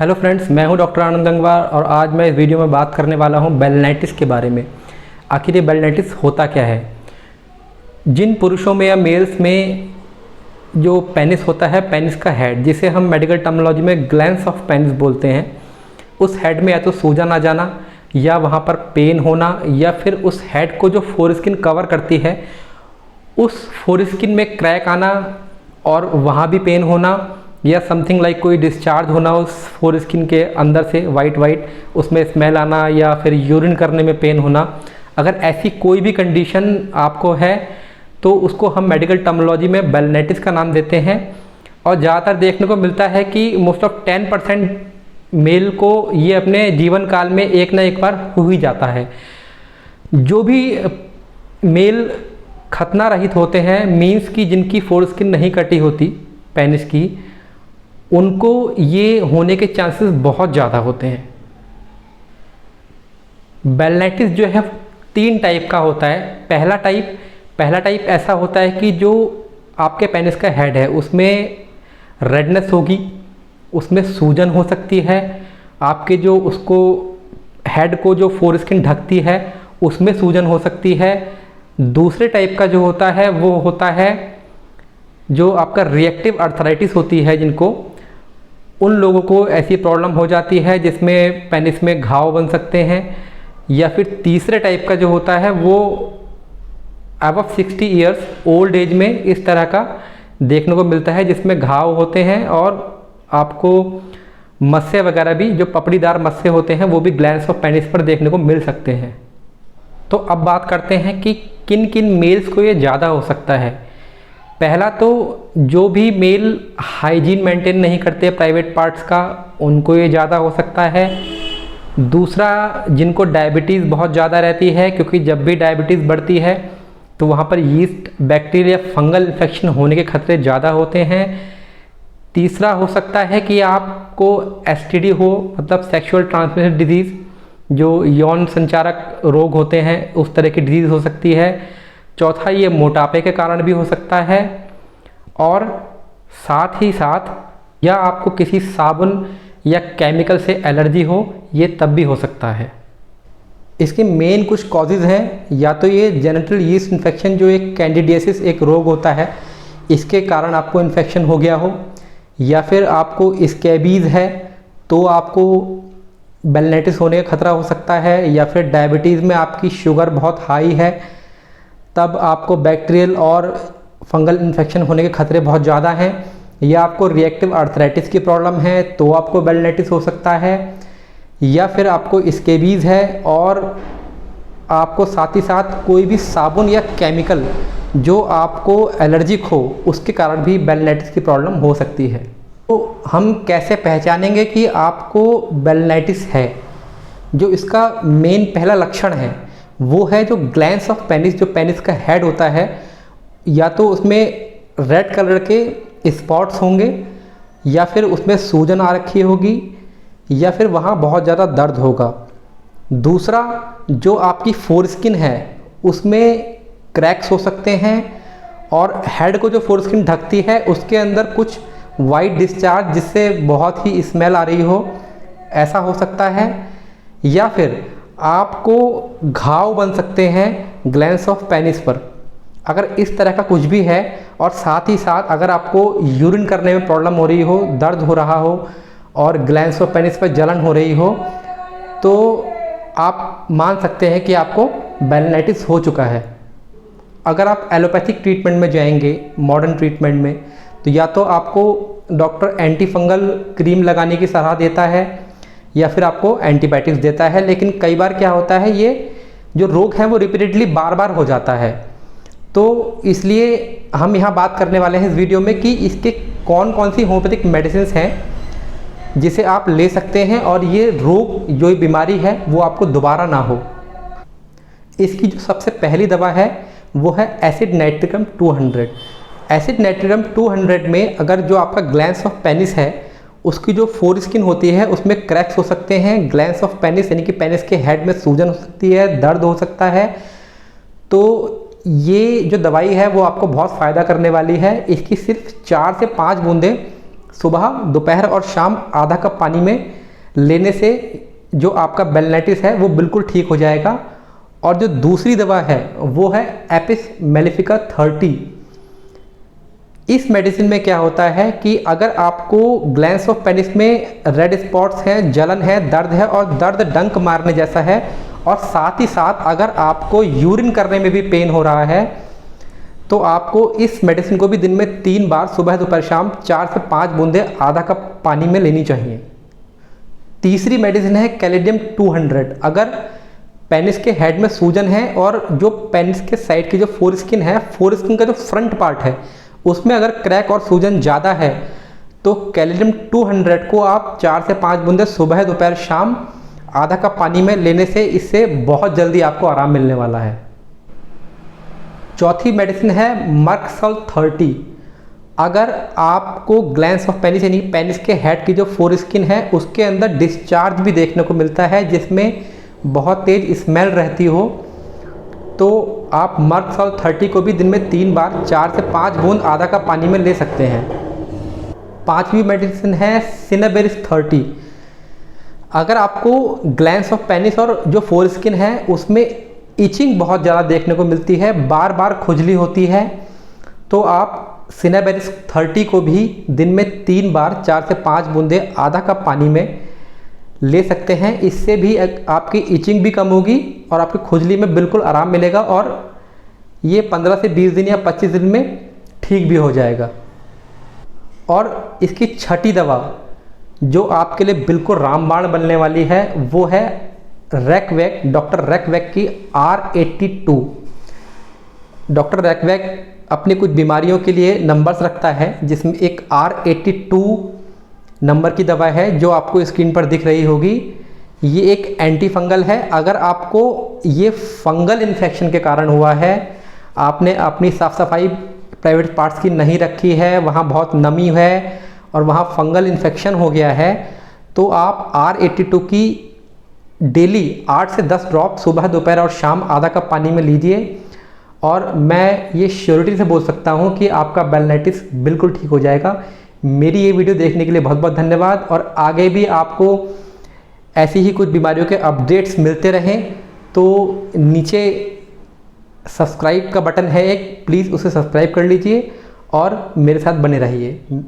Hello friends, मैं हूं doctor आनंद गंगवार और आज मैं इस वीडियो में बात करने वाला हूं बेलनाइटिस के बारे में। आखिर ये बेलनाइटिस होता क्या है। जिन पुरुषों में या मेल्स में जो पेनिस होता है, पेनिस का हेड, जिसे हम मेडिकल टर्मिनोलॉजी में ग्लैंस ऑफ पेनिस बोलते हैं, उस हेड में या तो सूजन आ जाना या वहाँ पर पेन होना या फिर उस हेड को जो फोरस्किन कवर करती है उस फोरस्किन में क्रैक आना और वहाँ भी पेन होना या समथिंग लाइक कोई डिस्चार्ज होना उस फोरस्किन के अंदर से वाइट उसमें स्मेल आना या फिर यूरिन करने में पेन होना। अगर ऐसी कोई भी कंडीशन आपको है तो उसको हम मेडिकल टर्मिनोलॉजी में बेलनाइटिस का नाम देते हैं। और ज़्यादातर देखने को मिलता है कि मोस्ट ऑफ 10% मेल को ये अपने जीवन काल में एक ना एक बार हो ही जाता है। जो भी मेल खतना रहित होते हैं, मीन्स कि जिनकी फोरस्किन नहीं कटी होती पेनिस की, उनको ये होने के चांसेस बहुत ज़्यादा होते हैं। बेलनाइटिस जो है 3 टाइप का होता है। पहला टाइप ऐसा होता है कि जो आपके पेनिस का हेड है उसमें रेडनेस होगी, उसमें सूजन हो सकती है, आपके जो उसको हेड को जो फोरस्किन ढकती है उसमें सूजन हो सकती है। दूसरे टाइप का जो होता है वो होता है जो आपका रिएक्टिव आर्थराइटिस होती है, जिनको उन लोगों को ऐसी प्रॉब्लम हो जाती है जिसमें पेनिस में घाव बन सकते हैं। या फिर तीसरे टाइप का जो होता है वो अबव 60 ईयर्स ओल्ड एज में इस तरह का देखने को मिलता है, जिसमें घाव होते हैं और आपको मस्से वगैरह भी, जो पपड़ीदार मस्से होते हैं, वो भी ग्लैंस ऑफ पेनिस पर देखने को मिल सकते हैं। तो अब बात करते हैं कि किन किन मेल्स को ये ज़्यादा हो सकता है। पहला तो जो भी मेल हाइजीन मेंटेन नहीं करते प्राइवेट पार्ट्स का, उनको ये ज़्यादा हो सकता है। दूसरा, जिनको डायबिटीज़ बहुत ज़्यादा रहती है, क्योंकि जब भी डायबिटीज़ बढ़ती है तो वहाँ पर यीस्ट, बैक्टीरिया, फंगल इन्फेक्शन होने के खतरे ज़्यादा होते हैं। तीसरा हो सकता है कि आपको एसटीडी हो, मतलब सेक्सुअल ट्रांसमिटेड डिजीज़, जो यौन संचारक रोग होते हैं, उस तरह की डिजीज़ हो सकती है। चौथा, ये मोटापे के कारण भी हो सकता है। और साथ ही साथ या आपको किसी साबुन या केमिकल से एलर्जी हो, ये तब भी हो सकता है। इसके मेन कुछ कॉजेज़ हैं। या तो ये जेनिटल यीस्ट इन्फेक्शन, जो एक कैंडिडियासिस एक रोग होता है, इसके कारण आपको इन्फेक्शन हो गया हो, या फिर आपको स्कैबीज़ है तो आपको बेलनाइटिस होने का खतरा हो सकता है। या फिर डायबिटीज़ में आपकी शुगर बहुत हाई है, तब आपको बैक्टीरियल और फंगल इन्फेक्शन होने के खतरे बहुत ज़्यादा हैं। या आपको रिएक्टिव आर्थराइटिस की प्रॉब्लम है तो आपको बेलनाइटिस हो सकता है। या फिर आपको स्कैबीज़ है और आपको साथ ही साथ कोई भी साबुन या केमिकल जो आपको एलर्जिक हो, उसके कारण भी बेलनाइटिस की प्रॉब्लम हो सकती है। तो हम कैसे पहचानेंगे कि आपको बेलनाइटिस है। जो इसका मेन पहला लक्षण है वो है जो ग्लैंस ऑफ पेनिस, जो पेनिस का हेड होता है, या तो उसमें रेड कलर के स्पॉट्स होंगे, या फिर उसमें सूजन आ रखी होगी, या फिर वहाँ बहुत ज़्यादा दर्द होगा। दूसरा, जो आपकी फोरस्किन है उसमें क्रैक्स हो सकते हैं, और हेड को जो फोरस्किन ढकती है उसके अंदर कुछ वाइट डिस्चार्ज जिससे बहुत ही स्मेल आ रही हो, ऐसा हो सकता है। या फिर आपको घाव बन सकते हैं ग्लैंस ऑफ पेनिस पर। अगर इस तरह का कुछ भी है, और साथ ही साथ अगर आपको यूरिन करने में प्रॉब्लम हो रही हो, दर्द हो रहा हो और ग्लैंस ऑफ पेनिस पर जलन हो रही हो, तो आप मान सकते हैं कि आपको बेलनाइटिस हो चुका है। अगर आप एलोपैथिक ट्रीटमेंट में जाएंगे, मॉडर्न ट्रीटमेंट में, तो या तो आपको डॉक्टर एंटी फंगल क्रीम लगाने की सलाह देता है या फिर आपको एंटीबायोटिक्स देता है। लेकिन कई बार क्या होता है, ये जो रोग है वो रिपीटेडली बार हो जाता है। तो इसलिए हम यहाँ बात करने वाले हैं इस वीडियो में कि इसके कौन कौन सी होम्योपैथिक मेडिसिन हैं जिसे आप ले सकते हैं और ये रोग, जो ये बीमारी है, वो आपको दोबारा ना हो। इसकी जो सबसे पहली दवा है वो है एसिड नाइट्रिकम 200। एसिड नाइट्रिकम 200 में अगर जो आपका ग्लैंस ऑफ पेनिस है उसकी जो फोरस्किन होती है उसमें क्रैक्स हो सकते हैं, ग्लैंस ऑफ पेनिस यानी कि पेनिस के हेड में सूजन हो सकती है, दर्द हो सकता है, तो ये जो दवाई है वो आपको बहुत फ़ायदा करने वाली है। इसकी सिर्फ 4 से 5 बूंदें सुबह, दोपहर और शाम आधा कप पानी में लेने से जो आपका बेलनाइटिस है वो बिल्कुल ठीक हो जाएगा। और जो दूसरी दवा है वो है एपिस मेलिफिका 30। इस मेडिसिन में क्या होता है कि अगर आपको ग्लैंड्स ऑफ पेनिस में रेड स्पॉट्स हैं, जलन है, दर्द है और दर्द डंक मारने जैसा है, और साथ ही साथ अगर आपको यूरिन करने में भी पेन हो रहा है, तो आपको इस मेडिसिन को भी दिन में 3 बार सुबह, दोपहर, शाम 4 से 5 बूंदे आधा कप पानी में लेनी चाहिए। तीसरी मेडिसिन है कैलिडियम 200। अगर पेनिस के हेड में सूजन है और जो पेनिस के साइड की जो फोरस्किन है, फोरस्किन का जो फ्रंट पार्ट है उसमें अगर क्रैक और सूजन ज़्यादा है, तो कैलिडियम 200 को आप 4 से 5 बूंदे सुबह, दोपहर, शाम आधा कप पानी में लेने से इससे बहुत जल्दी आपको आराम मिलने वाला है। चौथी मेडिसिन है मर्कसल 30। अगर आपको ग्लैंड्स ऑफ पेनिस यानी पेनिस के हेड की जो फोरस्किन है उसके अंदर डिस्चार्ज भी देखने को मिलता है जिसमें बहुत तेज स्मेल रहती हो, तो आप मर्कसल 30 को भी दिन में 3 बार 4 से 5 बूंद आधा कप पानी में ले सकते हैं। पांचवी मेडिसिन है सिनेबेरिस 30। अगर आपको ग्लैंड्स ऑफ पेनिस और जो फोरस्किन है उसमें इचिंग बहुत ज़्यादा देखने को मिलती है, बार बार खुजली होती है, तो आप सिनेबेरिस 30 को भी दिन में 3 बार 4 से 5 बूंदे आधा कप पानी में ले सकते हैं। इससे भी आपकी इचिंग भी कम होगी और आपकी खुजली में बिल्कुल आराम मिलेगा, और ये 15 से 20 दिन या 25 दिन में ठीक भी हो जाएगा। और इसकी छठी दवा जो आपके लिए बिल्कुल रामबाण बनने वाली है वो है रैकवैक, डॉक्टर रैकवैक की R82। डॉक्टर रैकवैक अपनी कुछ बीमारियों के लिए नंबर्स रखता है, जिसमें एक R82 नंबर की दवा है जो आपको स्क्रीन पर दिख रही होगी। ये एक एंटी फंगल है। अगर आपको ये फंगल इन्फेक्शन के कारण हुआ है, आपने अपनी साफ़ सफाई प्राइवेट पार्ट्स की नहीं रखी है, वहाँ बहुत नमी है और वहाँ फंगल इन्फेक्शन हो गया है, तो आप R82 की डेली 8 से 10 ड्रॉप सुबह, दोपहर और शाम आधा कप पानी में लीजिए, और मैं ये श्योरिटी से बोल सकता हूँ कि आपका बेलनाइटिस बिल्कुल ठीक हो जाएगा। मेरी ये वीडियो देखने के लिए बहुत बहुत धन्यवाद, और आगे भी आपको ऐसी ही कुछ बीमारियों के अपडेट्स मिलते रहें तो नीचे सब्सक्राइब का बटन है एक, प्लीज़ उसे सब्सक्राइब कर लीजिए और मेरे साथ बने रहिए।